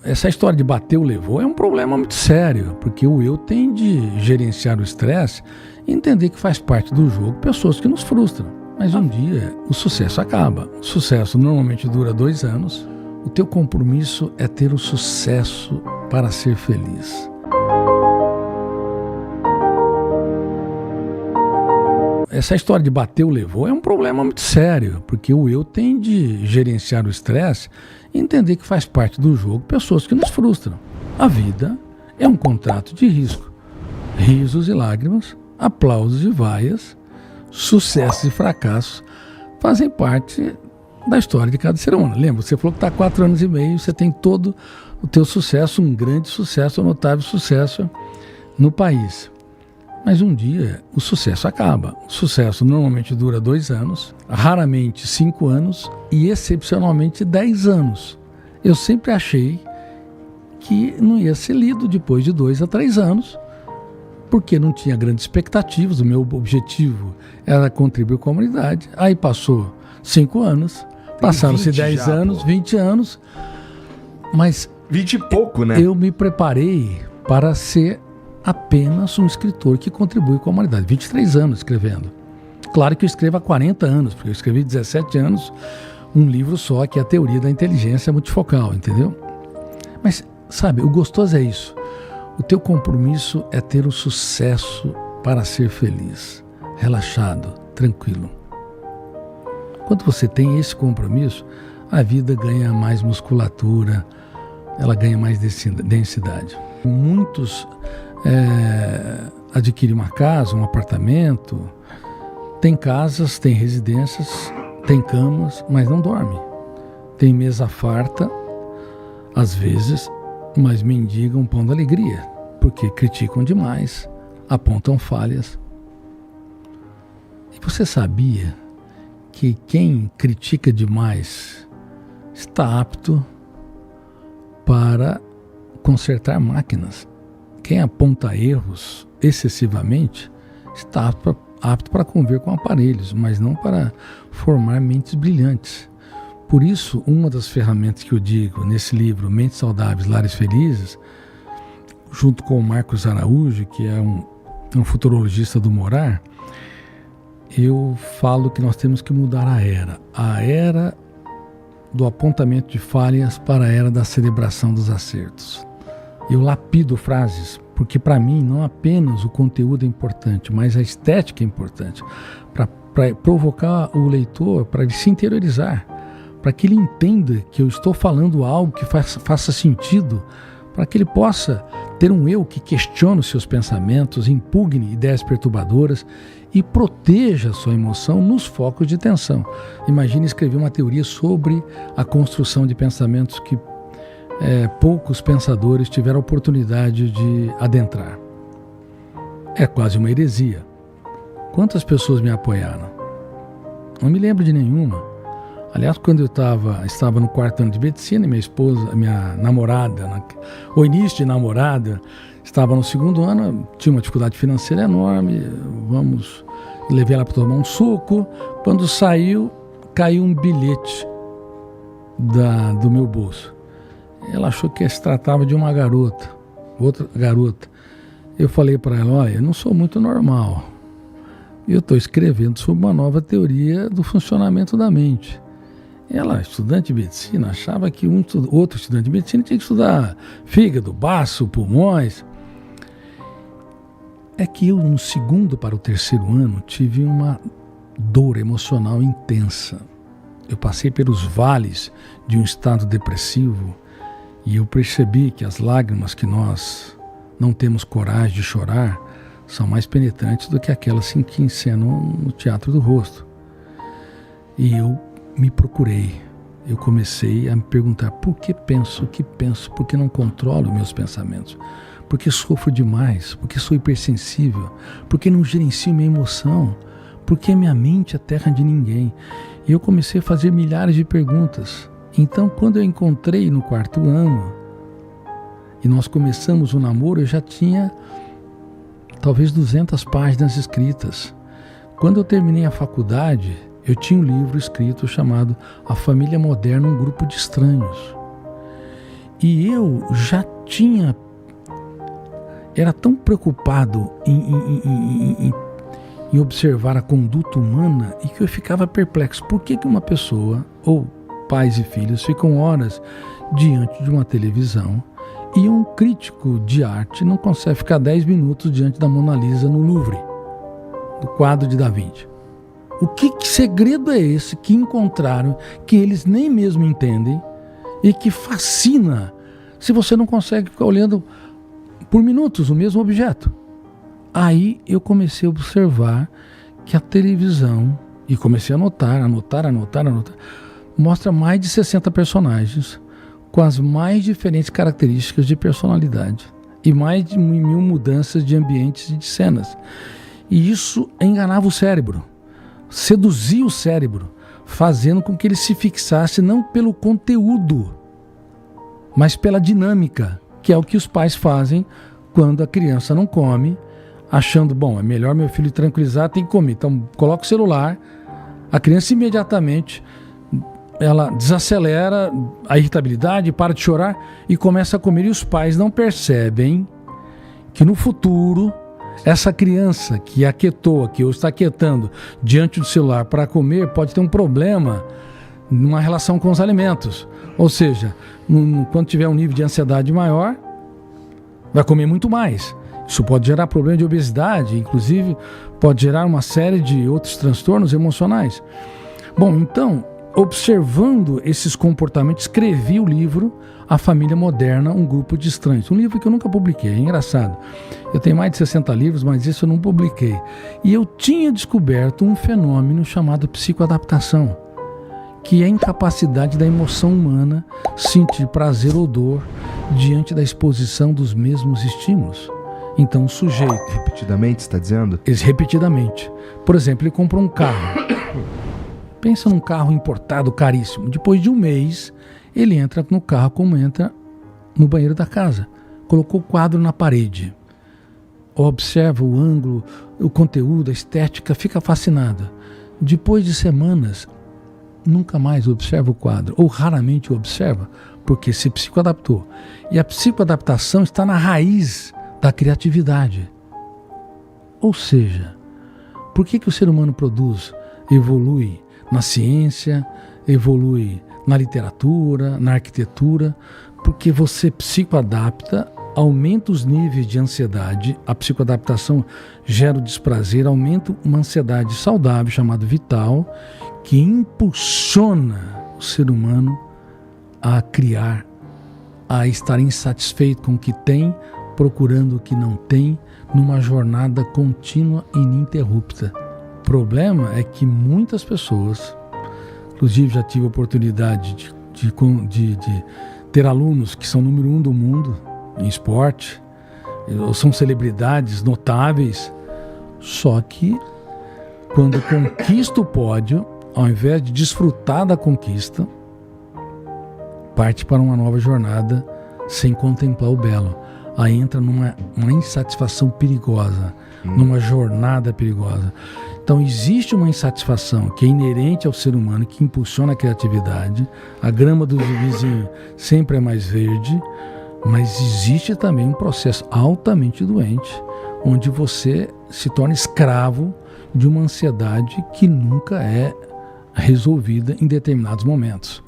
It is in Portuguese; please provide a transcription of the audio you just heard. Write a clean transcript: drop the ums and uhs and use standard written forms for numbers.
Essa história de bateu, levou é um problema muito sério, porque o eu tem de gerenciar o estresse e entender que faz parte do jogo pessoas que nos frustram. Mas um dia o sucesso acaba. O sucesso normalmente dura 2 anos. O teu compromisso é ter o sucesso para ser feliz. Essa história de bateu, levou é um problema muito sério, porque o eu tem de gerenciar o estresse e entender que faz parte do jogo pessoas que nos frustram. A vida é um contrato de risco. Risos e lágrimas, aplausos e vaias, sucessos e fracassos fazem parte da história de cada ser humano. Lembra, você falou que está há 4 anos e meio, você tem todo o teu sucesso, um grande sucesso, um notável sucesso no país. Mas um dia o sucesso acaba. O sucesso normalmente dura 2 anos, raramente 5 anos e excepcionalmente 10 anos. Eu sempre achei que não ia ser lido depois de 2 a 3 anos, porque não tinha grandes expectativas. O meu objetivo era contribuir com a comunidade. Aí passou 5 anos, passaram-se 10 anos, 20 anos, mas 20 e pouco, né? Eu me preparei para ser apenas um escritor que contribui com a humanidade. 23 anos escrevendo. Claro que eu escrevo há 40 anos, porque eu escrevi 17 anos um livro só, que é a Teoria da Inteligência Multifocal, entendeu? Mas, sabe, o gostoso é isso. O teu compromisso é ter o sucesso para ser feliz, relaxado, tranquilo. Quando você tem esse compromisso, a vida ganha mais musculatura, ela ganha mais densidade. Muitos adquirem uma casa, um apartamento, tem casas, tem residências, tem camas, mas não dorme. Tem mesa farta, às vezes, mas mendigam pão da alegria, porque criticam demais, apontam falhas. E você sabia que quem critica demais está apto para consertar máquinas? Quem aponta erros excessivamente está apto para conviver com aparelhos, mas não para formar mentes brilhantes. Por isso, uma das ferramentas que eu digo nesse livro, Mentes Saudáveis, Lares Felizes, junto com o Marcos Araújo, que é um futurologista do Morar, eu falo que nós temos que mudar a era do apontamento de falhas para a era da celebração dos acertos. Eu lapido frases, porque para mim não apenas o conteúdo é importante, mas a estética é importante, para provocar o leitor, para ele se interiorizar, para que ele entenda que eu estou falando algo que faça sentido, para que ele possa ter um eu que questione os seus pensamentos, impugne ideias perturbadoras e proteja a sua emoção nos focos de tensão. Imagine escrever uma teoria sobre a construção de pensamentos que poucos pensadores tiveram a oportunidade de adentrar. É quase uma heresia. Quantas pessoas me apoiaram? Não me lembro de nenhuma. Aliás, quando eu estava no 4º ano de medicina, minha esposa, minha namorada, o início de namorada, estava no 2º ano, tinha uma dificuldade financeira enorme, levei ela para tomar um suco. Quando saiu, caiu um bilhete do meu bolso. Ela achou que se tratava de uma garota, outra garota. Eu falei para ela, olha, eu não sou muito normal. Eu estou escrevendo sobre uma nova teoria do funcionamento da mente. Ela, estudante de medicina, achava que outro estudante de medicina tinha que estudar fígado, baço, pulmões. É que eu, no 2º para o 3º ano, tive uma dor emocional intensa. Eu passei pelos vales de um estado depressivo e eu percebi que as lágrimas que nós não temos coragem de chorar são mais penetrantes do que aquelas que encenam no teatro do rosto. E eu me procurei. Eu comecei a me perguntar por que penso o que penso, por que não controlo meus pensamentos, por que sofro demais, por que sou hipersensível, por que não gerencio minha emoção, por que minha mente é terra de ninguém. E eu comecei a fazer milhares de perguntas. Então, quando eu encontrei no 4º ano e nós começamos o namoro, eu já tinha talvez 200 páginas escritas. Quando eu terminei a faculdade, eu tinha um livro escrito chamado A Família Moderna, um Grupo de Estranhos. E eu já era tão preocupado em observar a conduta humana e que eu ficava perplexo. Por que uma pessoa, ou pais e filhos, ficam horas diante de uma televisão e um crítico de arte não consegue ficar 10 minutos diante da Mona Lisa no Louvre, do quadro de Da Vinci? Que segredo é esse que encontraram, que eles nem mesmo entendem e que fascina se você não consegue ficar olhando por minutos o mesmo objeto? Aí eu comecei a observar que a televisão, e comecei a anotar, mostra mais de 60 personagens com as mais diferentes características de personalidade e mais de 1000 mudanças de ambientes e de cenas. E isso enganava o cérebro, seduzia o cérebro, fazendo com que ele se fixasse não pelo conteúdo, mas pela dinâmica, que é o que os pais fazem quando a criança não come, achando, bom, é melhor meu filho tranquilizar, tem que comer. Então, coloca o celular, a criança imediatamente, ela desacelera a irritabilidade, para de chorar e começa a comer. E os pais não percebem que no futuro, essa criança que aquietou, que ou está aquietando diante do celular para comer, pode ter um problema numa relação com os alimentos. Ou seja, quando tiver um nível de ansiedade maior, vai comer muito mais. Isso pode gerar problema de obesidade, inclusive pode gerar uma série de outros transtornos emocionais. Bom, então, observando esses comportamentos, escrevi o livro A Família Moderna, um grupo de estranhos. Um livro que eu nunca publiquei, é engraçado. Eu tenho mais de 60 livros, mas esse eu não publiquei. E eu tinha descoberto um fenômeno chamado psicoadaptação, que é a incapacidade da emoção humana sentir prazer ou dor diante da exposição dos mesmos estímulos. Então o sujeito... Repetidamente, você está dizendo? Repetidamente. Por exemplo, ele compra um carro. Pensa num carro importado caríssimo. Depois de um mês, ele entra no carro como entra no banheiro da casa. Colocou o quadro na parede. Observa o ângulo, o conteúdo, a estética, fica fascinado. Depois de semanas, nunca mais observa o quadro, ou raramente o observa, porque se psicoadaptou. E a psicoadaptação está na raiz da criatividade. Ou seja, por que o ser humano produz, evolui na ciência, evolui na literatura, na arquitetura? Porque você psicoadapta, aumenta os níveis de ansiedade, a psicoadaptação gera o desprazer, aumenta uma ansiedade saudável, chamada vital, que impulsiona o ser humano a criar, a estar insatisfeito com o que tem, procurando o que não tem, numa jornada contínua e ininterrupta. O problema é que muitas pessoas, inclusive já tive a oportunidade de ter alunos que são número 1 do mundo em esporte, ou são celebridades notáveis, só que quando conquista o pódio, ao invés de desfrutar da conquista, parte para uma nova jornada sem contemplar o belo. Aí entra numa insatisfação perigosa, numa jornada perigosa. Então existe uma insatisfação que é inerente ao ser humano, que impulsiona a criatividade. A grama do vizinho sempre é mais verde, mas existe também um processo altamente doente, onde você se torna escravo de uma ansiedade que nunca é resolvida em determinados momentos.